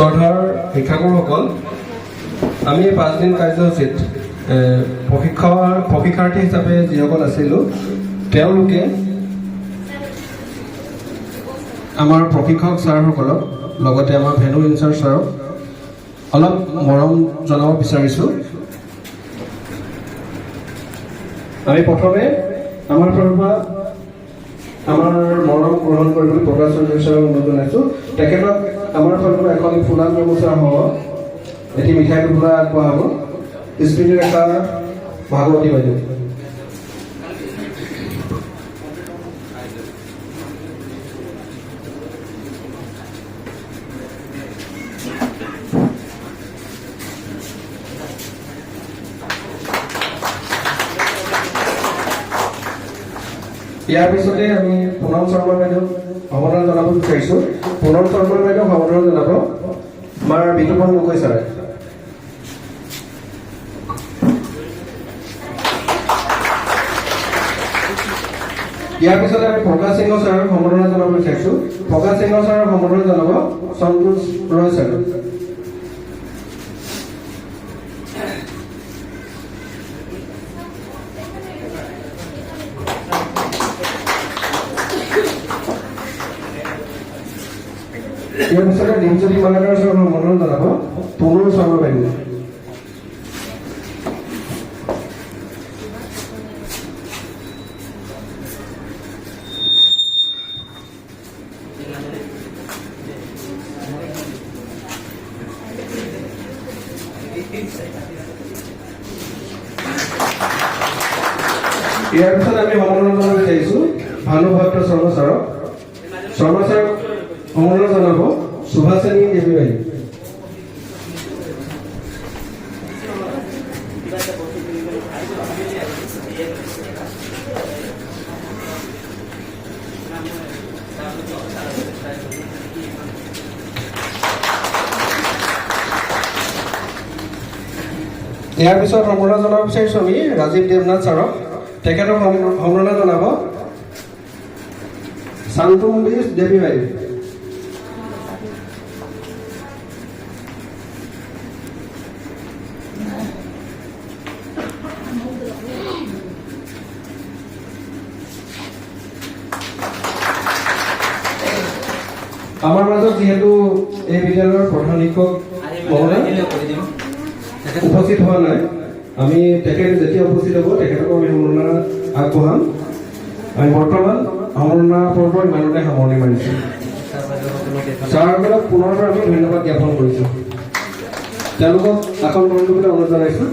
শ্ৰদ্ধাৰ শিক্ষাগুৰুসকল, আমি 5 দিন কাৰ্যসূচীত প্ৰশিক্ষাৰ্থী হিচাপে যিসকল আছিলোঁ তেওঁলোকে আমাৰ প্ৰশিক্ষক ছাৰসকলক লগতে আমাৰ ভেনু ইনচাৰ্জ ছাৰক অলপ মৰম জনাব বিচাৰিছোঁ। আমি প্ৰথমে আমাৰ ফালৰ পৰা আমাৰ মৰম গ্ৰহণ কৰিবলৈ প্ৰকাশ চন্দ্ৰ ছাৰক অনুৰোধ জনাইছোঁ। তেখেতক আমাৰ ফালৰ পৰা এখন ফুলাম গামোচা হ'ব, এটি মিঠাই টোপোলা আগবঢ়াব স্মৃতি ৰেখা ভাগৱতী বাইদেউ। ইয়াৰ পিছতে আমি পুনম শৰ্মা বাইদেউ সম্বোধন জনাব বিচাৰিছোঁ। পুনম শৰ্মা বাইদেউ সম্বোধন জনাব আমাৰ বিতুপন গগৈ ছাৰে। ইয়াৰ পিছতে আমি প্ৰকাশ সিংহ ছাৰক সম্বোধন জনাব বিচাৰিছোঁ। প্ৰকাশ সিংহ ছাৰক সম্বোধন জনাব সন্তোষ ৰয় ছাৰে। ইয়াৰ পিছতে ডিমজ্যোতি মালাকাৰ ছাৰক সম্বোধন জনাব তনুৰ শৰ্মা বাইদেউ। ইয়াৰ পিছত আমি সম্বোধন জনাব বিচাৰিছোঁ ভানুভদ্ৰ শৰ্মা ছাৰক। শৰ্মা ছাৰক সম্বোধন জনাব সুভাষিনী দেৱী বাইদেউ। ইয়াৰ পিছত সম্বোধন জনাব বিচাৰিছোঁ আমি ৰাজীৱ দেৱনাথ ছাৰক। তেখেতক সম্বোধন জনাব শান্তমুম্বী দেৱী বাইদেউ। আমাৰ মাজত যিহেতু এই বিদ্যালয়ৰ প্ৰধান শিক্ষক উপস্থিত হোৱা নাই, আমি তেখেত যেতিয়া উপস্থিত হ'ব তেখেতক আমি সম্বৰ্ধনা আগবঢ়াম। আমি বৰ্তমান সম্বৰ্ধনা পৰ্ব ইমানতে সামৰণি মাৰিছোঁ। ছাৰসকলক পুনৰবাৰ আমি ধন্যবাদ জ্ঞাপন কৰিছোঁ। তেওঁলোকক আসন গ্ৰহণ কৰিবলৈ অনুৰোধ জনাইছোঁ।